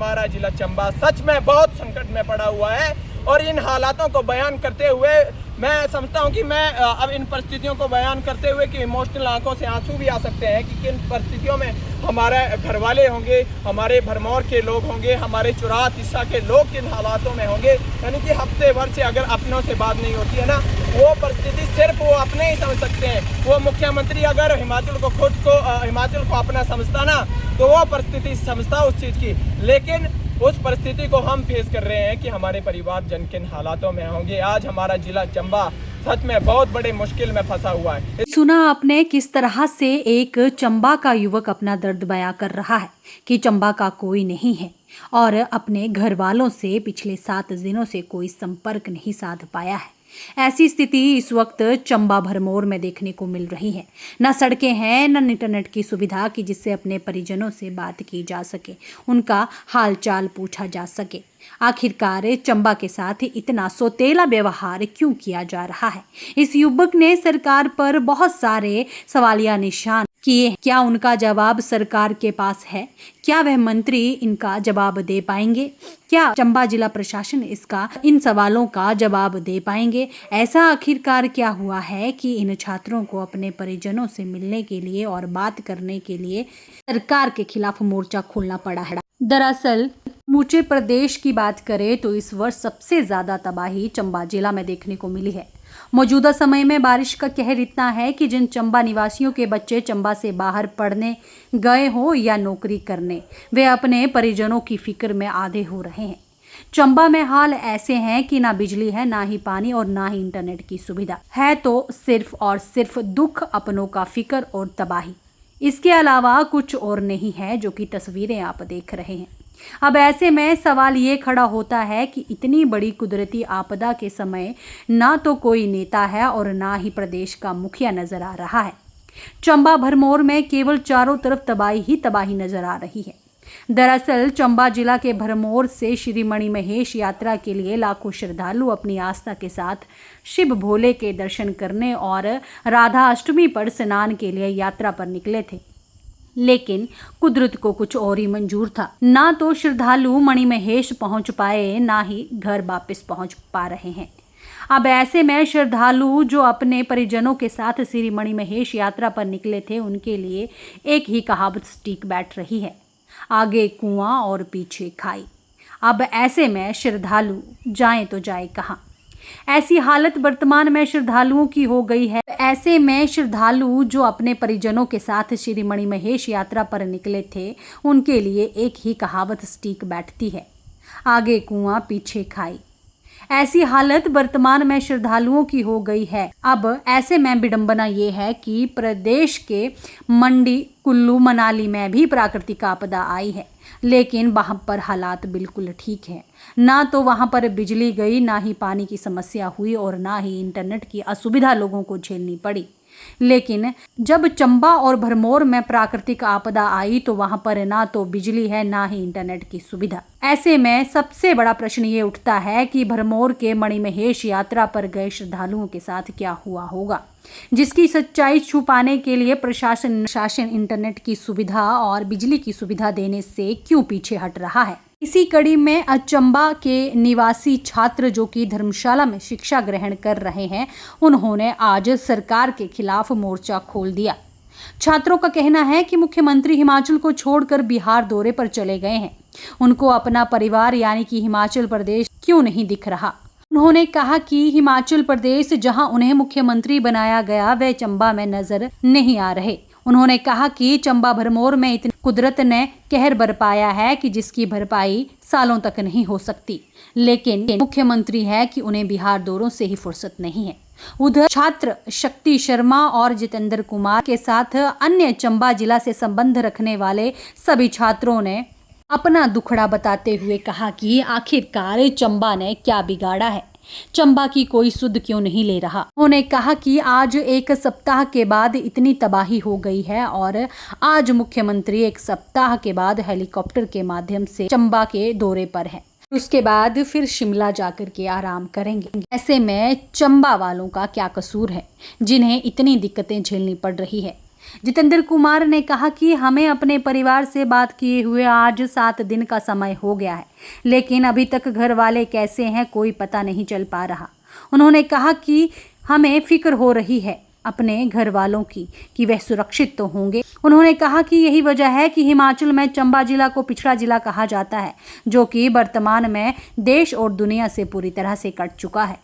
हमारा जिला चंबा सच में बहुत संकट में पड़ा हुआ है। और इन हालातों को बयान करते हुए मैं समझता हूं कि मैं अब इन परिस्थितियों को बयान करते हुए कि इमोशनल आंखों से आंसू भी आ सकते हैं कि किन परिस्थितियों में हमारे घर वाले होंगे, हमारे भरमौर के लोग होंगे, हमारे चुराह तिस्सा के लोग किन हालातों में होंगे। यानी कि हफ्ते भर से अगर अपनों से बात नहीं होती है ना, वो परिस्थिति सिर्फ वो अपने ही समझ सकते हैं। वो मुख्यमंत्री अगर हिमाचल को अपना समझता ना, तो वो परिस्थिति समझता उस चीज़ की, लेकिन उस परिस्थिति को हम फेस कर रहे हैं कि हमारे परिवार जन किन हालातों में होंगे। आज हमारा जिला चंबा सच में बहुत बड़े मुश्किल में फंसा हुआ है। सुना आपने किस तरह से एक चंबा का युवक अपना दर्द बयां कर रहा है कि चंबा का कोई नहीं है और अपने घर वालों से पिछले 7 दिनों से कोई संपर्क नहीं साध पाया है। ऐसी स्थिति इस वक्त चंबा भरमौर में देखने को मिल रही है। न सड़कें हैं, न इंटरनेट की सुविधा कि जिससे अपने परिजनों से बात की जा सके, उनका हालचाल पूछा जा सके। आखिरकार चंबा के साथ इतना सौतेला व्यवहार क्यों किया जा रहा है? इस युवक ने सरकार पर बहुत सारे सवालिया निशान किए। क्या उनका जवाब सरकार के पास है? क्या वह मंत्री इनका जवाब दे पाएंगे? क्या चंबा जिला प्रशासन इन सवालों का जवाब दे पाएंगे? ऐसा आखिरकार क्या हुआ है कि इन छात्रों को अपने परिजनों से मिलने के लिए और बात करने के लिए सरकार के खिलाफ मोर्चा खोलना पड़ा है? दरअसल समूचे प्रदेश की बात करें तो इस वर्ष सबसे ज्यादा तबाही चंबा जिला में देखने को मिली है। मौजूदा समय में बारिश का कहर इतना है कि जिन चंबा निवासियों के बच्चे चंबा से बाहर पढ़ने गए हो या नौकरी करने, वे अपने परिजनों की फिक्र में आधे हो रहे हैं। चंबा में हाल ऐसे हैं कि ना बिजली है, ना ही पानी और ना ही इंटरनेट की सुविधा है, तो सिर्फ और सिर्फ दुख, अपनों का फिक्र और तबाही। इसके अलावा कुछ और नहीं है, जो कि तस्वीरें आप देख रहे हैं। अब ऐसे में सवाल ये खड़ा होता है कि इतनी बड़ी कुदरती आपदा के समय ना तो कोई नेता है और ना ही प्रदेश का मुखिया नजर आ रहा है। चंबा भरमौर में केवल चारों तरफ तबाही ही तबाही नजर आ रही है। दरअसल चंबा जिला के भरमौर से श्री मणिमहेश यात्रा के लिए लाखों श्रद्धालु अपनी आस्था के साथ शिव भोले के दर्शन करने और राधा अष्टमी पर स्नान के लिए यात्रा पर निकले थे, लेकिन कुदरत को कुछ और ही मंजूर था। ना तो श्रद्धालु मणिमहेश पहुंच पाए, ना ही घर वापस पहुंच पा रहे हैं। अब ऐसे में श्रद्धालु जो अपने परिजनों के साथ श्री मणिमहेश यात्रा पर निकले थे, उनके लिए एक ही कहावत सटीक बैठ रही है, आगे कुआं और पीछे खाई। अब ऐसे में श्रद्धालु जाएं तो जाए कहाँ? ऐसी हालत वर्तमान में श्रद्धालुओं की हो गई है। ऐसे में श्रद्धालु जो अपने परिजनों के साथ श्री मणिमहेश यात्रा पर निकले थे, उनके लिए एक ही कहावत सटीक बैठती है, आगे कुआं पीछे खाई। ऐसी हालत वर्तमान में श्रद्धालुओं की हो गई है। अब ऐसे में विडंबना ये है कि प्रदेश के मंडी, कुल्लू, मनाली में भी प्राकृतिक आपदा आई है, लेकिन वहां पर हालात बिल्कुल ठीक है। ना तो वहां पर बिजली गई, ना ही पानी की समस्या हुई और ना ही इंटरनेट की असुविधा लोगों को झेलनी पड़ी। लेकिन जब चंबा और भरमौर में प्राकृतिक आपदा आई तो वहां पर ना तो बिजली है, ना ही इंटरनेट की सुविधा। ऐसे में सबसे बड़ा प्रश्न ये उठता है कि भरमौर के मणिमहेश यात्रा पर गए श्रद्धालुओं के साथ क्या हुआ होगा, जिसकी सच्चाई छुपाने के लिए प्रशासन इंटरनेट की सुविधा और बिजली की सुविधा देने से क्यों पीछे हट रहा है। इसी कड़ी में चंबा के निवासी छात्र जो कि धर्मशाला में शिक्षा ग्रहण कर रहे हैं, उन्होंने आज सरकार के खिलाफ मोर्चा खोल दिया। छात्रों का कहना है कि मुख्यमंत्री हिमाचल को छोड़कर बिहार दौरे पर चले गए हैं, उनको अपना परिवार यानी कि हिमाचल प्रदेश क्यों नहीं दिख रहा। उन्होंने कहा कि हिमाचल प्रदेश जहां उन्हें मुख्यमंत्री बनाया गया, वह चंबा में नजर नहीं आ रहे। उन्होंने कहा कि चंबा भरमौर में इतनी कुदरत ने कहर बरपाया है कि जिसकी भरपाई सालों तक नहीं हो सकती, लेकिन मुख्यमंत्री है कि उन्हें बिहार दौरों से ही फुर्सत नहीं है। उधर छात्र शक्ति शर्मा और जितेंद्र कुमार के साथ अन्य चंबा जिला से संबंध रखने वाले सभी छात्रों ने अपना दुखड़ा बताते हुए कहा कि आखिरकार चंबा ने क्या बिगाड़ा है, चंबा की कोई सुध क्यों नहीं ले रहा। उन्होंने कहा कि आज एक सप्ताह के बाद इतनी तबाही हो गई है और आज मुख्यमंत्री एक सप्ताह के बाद हेलीकॉप्टर के माध्यम से चंबा के दौरे पर है, उसके बाद फिर शिमला जाकर के आराम करेंगे। ऐसे में चंबा वालों का क्या कसूर है जिन्हें इतनी दिक्कतें झेलनी पड़ रही है। जितेंद्र कुमार ने कहा कि हमें अपने परिवार से बात किए हुए आज 7 दिन का समय हो गया है, लेकिन अभी तक घर वाले कैसे हैं कोई पता नहीं चल पा रहा। उन्होंने कहा कि हमें फिक्र हो रही है अपने घर वालों की कि वह सुरक्षित तो होंगे। उन्होंने कहा कि यही वजह है कि हिमाचल में चंबा जिला को पिछड़ा जिला कहा जाता है, जो कि वर्तमान में देश और दुनिया से पूरी तरह से कट चुका है।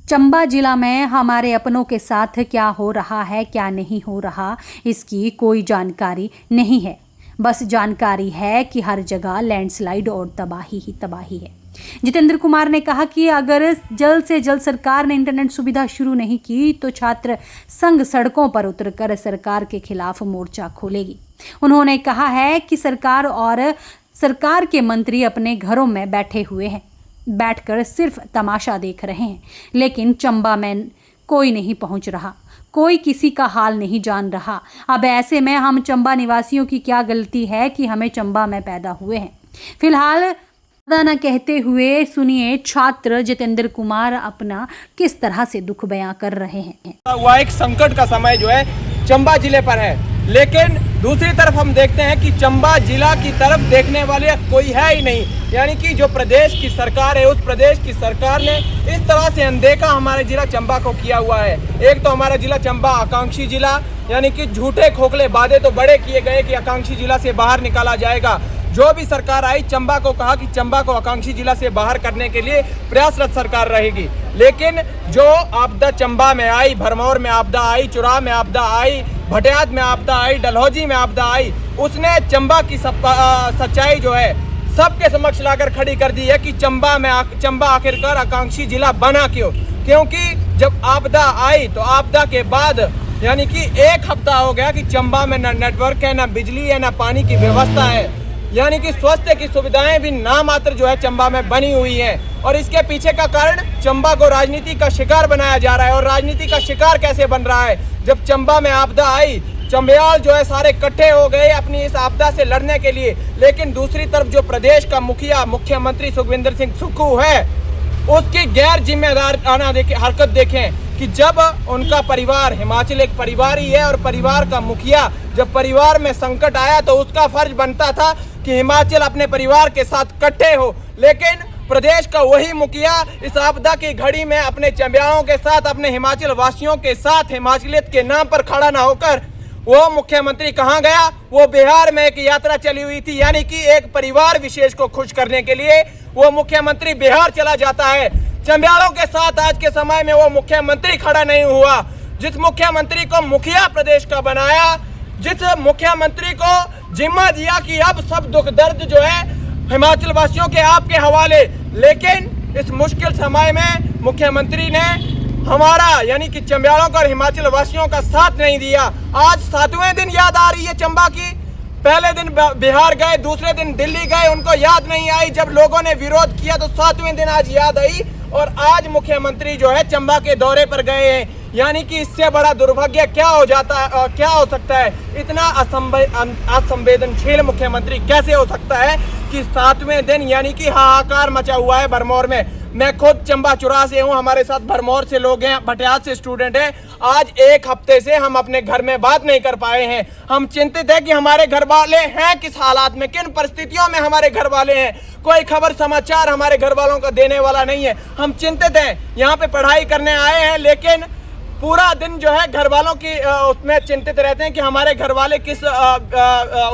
चंबा जिला में हमारे अपनों के साथ क्या हो रहा है, क्या नहीं हो रहा, इसकी कोई जानकारी नहीं है। बस जानकारी है कि हर जगह लैंडस्लाइड और तबाही ही तबाही है। जितेंद्र कुमार ने कहा कि अगर जल्द से जल्द सरकार ने इंटरनेट सुविधा शुरू नहीं की तो छात्र संघ सड़कों पर उतरकर सरकार के खिलाफ मोर्चा खोलेगी। उन्होंने कहा है कि सरकार और सरकार के मंत्री अपने घरों में बैठे हुए हैं, बैठकर सिर्फ तमाशा देख रहे हैं, लेकिन चंबा में कोई नहीं पहुंच रहा, कोई किसी का हाल नहीं जान रहा। अब ऐसे में हम चंबा निवासियों की क्या गलती है कि हमें चंबा में पैदा हुए हैं। फिलहाल न कहते हुए सुनिए छात्र जितेंद्र कुमार अपना किस तरह से दुख बयां कर रहे हैं। वह एक संकट का समय जो है चंबा जिले पर है, लेकिन दूसरी तरफ हम देखते हैं कि चंबा जिला की तरफ देखने वाले कोई है ही नहीं। यानी कि जो प्रदेश की सरकार है, उस प्रदेश की सरकार ने इस तरह से अनदेखा हमारे जिला चंबा को किया हुआ है। एक तो हमारा जिला चंबा आकांक्षी जिला, यानी कि झूठे खोखले वादे तो बड़े किए गए कि आकांक्षी जिला से बाहर निकाला जाएगा। जो भी सरकार आई चंबा को कहा कि चंबा को आकांक्षी जिला से बाहर करने के लिए प्रयासरत सरकार रहेगी, लेकिन जो आपदा चंबा में आई, भरमौर में आपदा आई, चुराह में आपदा आई, भटियात में आपदा आई, डलहौजी में आपदा आई, उसने चंबा की सच्चाई जो है सबके समक्ष लाकर खड़ी कर दी है कि चंबा आखिरकार आकांक्षी जिला बना क्यों। क्योंकि जब आपदा आई तो आपदा के बाद यानी कि 1 हफ्ता हो गया कि चंबा में न नेटवर्क है, न बिजली है, न पानी की व्यवस्था है, यानी कि स्वास्थ्य की सुविधाएं भी नामात्र जो है चंबा में बनी हुई हैं। और इसके पीछे का कारण चंबा को राजनीति का शिकार बनाया जा रहा है। और राजनीति का शिकार कैसे बन रहा है? जब चंबा में आपदा आई, चंबयाल जो है सारे इकट्ठे हो गए अपनी इस आपदा से लड़ने के लिए, लेकिन दूसरी तरफ जो प्रदेश का मुखिया मुख्यमंत्री सुखविंदर सिंह सुक्खू है, उसकी गैर जिम्मेदार हरकत देखें कि जब उनका परिवार, हिमाचल एक परिवार ही है और परिवार का मुखिया, जब परिवार में संकट आया तो उसका फर्ज बनता था कि हिमाचल अपने परिवार के साथ इकट्ठे हो, लेकिन प्रदेश का वही मुखिया इस आपदा की घड़ी में अपने चंबियाओं के साथ, अपने हिमाचल वासियों के साथ हिमाचलियत के नाम पर खड़ा ना होकर वो मुख्यमंत्री कहाँ गया? वो बिहार में एक यात्रा चली हुई थी, यानी कि एक परिवार विशेष को खुश करने के लिए वो मुख्यमंत्री बिहार चला जाता है। चंबियालों के साथ आज के समय में वो मुख्यमंत्री खड़ा नहीं हुआ। जिस मुख्यमंत्री को मुखिया प्रदेश का बनाया, जिस मुख्यमंत्री को जिम्मा दिया कि अब सब दुख दर्द जो है हिमाचल वासियों के आपके हवाले, लेकिन इस मुश्किल समय में मुख्यमंत्री ने हमारा यानी कि चंबियालों का और हिमाचल वासियों का साथ नहीं दिया। आज 7वें दिन याद आ रही है चंबा की। पहले दिन बिहार गए, दूसरे दिन दिल्ली गए, उनको याद नहीं आई। जब लोगों ने विरोध किया तो 7वें दिन आज याद आई और आज मुख्यमंत्री जो है चंबा के दौरे पर गए हैं। यानी कि इससे बड़ा दुर्भाग्य क्या हो सकता है? इतना असंवेदनशील मुख्यमंत्री कैसे हो सकता है कि 7वें दिन यानी कि हाहाकार मचा हुआ है भरमौर में। मैं खुद चंबा चुराह से हूँ, हमारे साथ भरमौर से लोग हैं, भटियात से स्टूडेंट हैं। आज 1 हफ्ते से हम अपने घर में बात नहीं कर पाए हैं। हम चिंतित हैं कि हमारे घर वाले हैं किस हालात में, किन परिस्थितियों में हमारे घर वाले हैं। कोई खबर समाचार हमारे घर वालों का देने वाला नहीं है। हम चिंतित हैं, यहाँ पे पढ़ाई करने आए हैं, लेकिन पूरा दिन जो है घर वालों की उसमें चिंतित रहते हैं कि हमारे घर वाले किस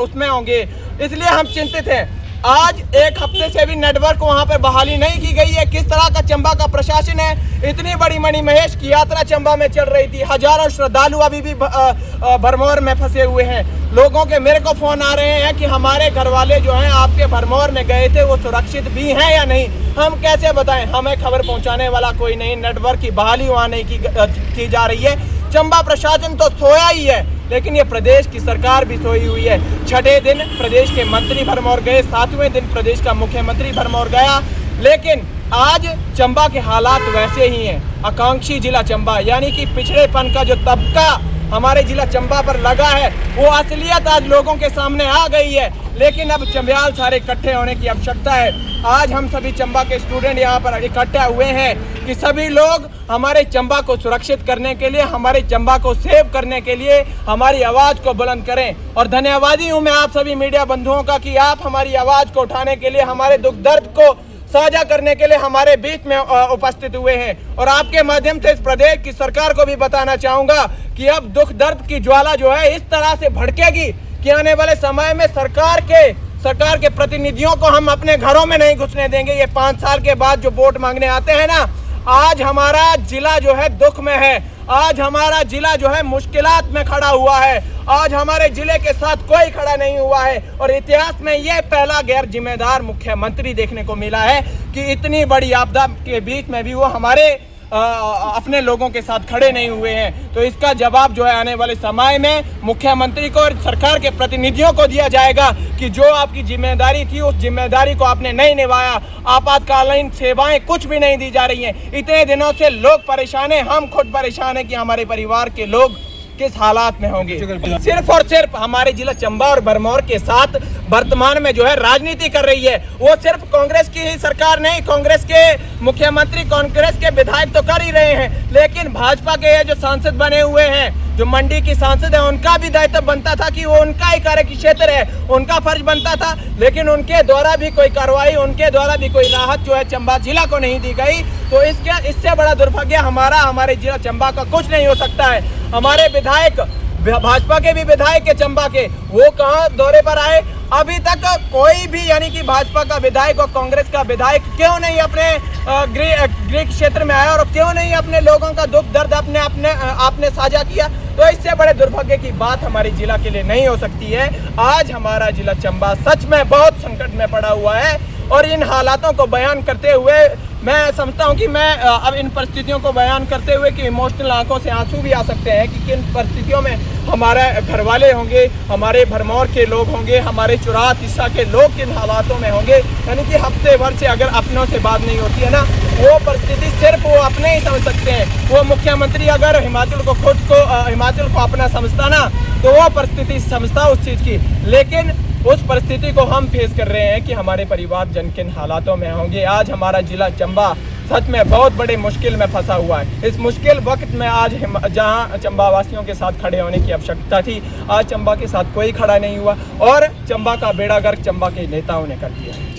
उसमें होंगे, इसलिए हम चिंतित हैं। आज 1 हफ्ते से भी नेटवर्क वहां पर बहाली नहीं की गई है। किस तरह का चंबा का प्रशासन है? इतनी बड़ी मणिमहेश की यात्रा चंबा में चल रही थी, हजारों श्रद्धालु अभी भी भरमौर में फंसे हुए हैं। लोगों के मेरे को फोन आ रहे हैं कि हमारे घर वाले जो हैं आपके भरमौर में गए थे, वो सुरक्षित भी हैं या नहीं। हम कैसे बताएं? हमें खबर पहुंचाने वाला कोई नहीं। नेटवर्क की बहाली वहां नहीं की जा रही है। चंबा प्रशासन तो सोया ही है, लेकिन ये प्रदेश की सरकार भी सोई हुई है। 6ठे दिन प्रदेश के मंत्री भरमौर गए, 7वें दिन प्रदेश का मुख्यमंत्री भरमौर गया, लेकिन आज चंबा के हालात वैसे ही हैं। आकांक्षी जिला चंबा यानी कि पिछड़ेपन का जो तबका हमारे जिला चंबा पर लगा है, वो असलियत आज लोगों के सामने आ गई है। लेकिन अब चंबियाल सारे इकट्ठे होने की आवश्यकता है। आज हम सभी चंबा के स्टूडेंट यहाँ पर इकट्ठा हुए हैं कि सभी लोग हमारे चंबा को सुरक्षित करने के लिए, हमारे चंबा को सेव करने के लिए हमारी आवाज को बुलंद करें। और धन्यवादी हूं मैं आप सभी मीडिया बंधुओं का कि आप हमारी आवाज को उठाने के लिए, हमारे दुख दर्द को साझा करने के लिए हमारे बीच में उपस्थित हुए हैं। और आपके माध्यम से इस प्रदेश की सरकार को भी बताना चाहूंगा कि अब दुख दर्द की ज्वाला जो है इस तरह से भड़केगी कि आने वाले समय में सरकार के प्रतिनिधियों को हम अपने घरों में नहीं घुसने देंगे। ये 5 साल के बाद जो वोट मांगने आते हैं ना, आज हमारा जिला जो है दुख में है, आज हमारा जिला जो है मुश्किलात में खड़ा हुआ है, आज हमारे जिले के साथ कोई खड़ा नहीं हुआ है। और इतिहास में ये पहला गैर जिम्मेदार मुख्यमंत्री देखने को मिला है कि इतनी बड़ी आपदा के बीच में भी वो हमारे अपने लोगों के साथ खड़े नहीं हुए हैं। तो इसका जवाब जो है आने वाले समय में मुख्यमंत्री को और सरकार के प्रतिनिधियों को दिया जाएगा कि जो आपकी जिम्मेदारी थी उस जिम्मेदारी को आपने नहीं निभाया। आपातकालीन सेवाएं कुछ भी नहीं दी जा रही हैं। इतने दिनों से लोग परेशान हैं, हम खुद परेशान हैं कि हमारे परिवार के लोग किस हालात में होंगे। सिर्फ और सिर्फ हमारे जिला चंबा और भरमौर के साथ वर्तमान में जो है राजनीति कर रही है, वो सिर्फ कांग्रेस की ही सरकार नहीं, कांग्रेस के मुख्यमंत्री, कांग्रेस के विधायक तो कर ही रहे हैं, लेकिन भाजपा के जो सांसद बने हुए हैं, जो मंडी की सांसद है, उनका भी दायित्व बनता था कि वो उनका ही कार्य क्षेत्र है, उनका फर्ज बनता था, लेकिन उनके द्वारा भी कोई कार्रवाई, उनके द्वारा भी कोई राहत जो है चंबा जिला को नहीं दी गई। तो इससे बड़ा दुर्भाग्य हमारे जिला चंबा का कुछ नहीं हो सकता है। हमारे विधायक, भाजपा के भी विधायक है चंबा के, वो कहाँ दौरे पर आए? अभी तक कोई भी, यानी कि भाजपा का विधायक और कांग्रेस का विधायक क्यों नहीं अपने गृह क्षेत्र में आया और क्यों नहीं अपने लोगों का दुख दर्द आपने साझा किया? तो इससे बड़े दुर्भाग्य की बात हमारे जिला के लिए नहीं हो सकती है। आज हमारा जिला चंबा सच में बहुत संकट में पड़ा हुआ है और इन हालातों को बयान करते हुए मैं समझता हूं कि मैं अब इन परिस्थितियों को बयान करते हुए कि इमोशनल आंखों से आंसू भी आ सकते हैं कि किन परिस्थितियों में हमारे घर वाले होंगे, हमारे भरमौर के लोग होंगे, हमारे चुराह हिस्सा के लोग किन हालातों में होंगे। यानी कि हफ्ते भर से अगर अपनों से बात नहीं होती है ना, वो परिस्थिति सिर्फ वो अपने ही समझ सकते हैं। वो मुख्यमंत्री अगर हिमाचल को अपना समझता ना, तो वो परिस्थिति समझता उस चीज़ की, लेकिन उस परिस्थिति को हम फेस कर रहे हैं कि हमारे परिवार जन किन हालातों में होंगे। आज हमारा जिला चंबा सच में बहुत बड़े मुश्किल में फंसा हुआ है। इस मुश्किल वक्त में आज जहां चंबा वासियों के साथ खड़े होने की आवश्यकता थी, आज चंबा के साथ कोई खड़ा नहीं हुआ और चंबा का बेड़ा गर्क चंबा के नेताओं ने कर दिया।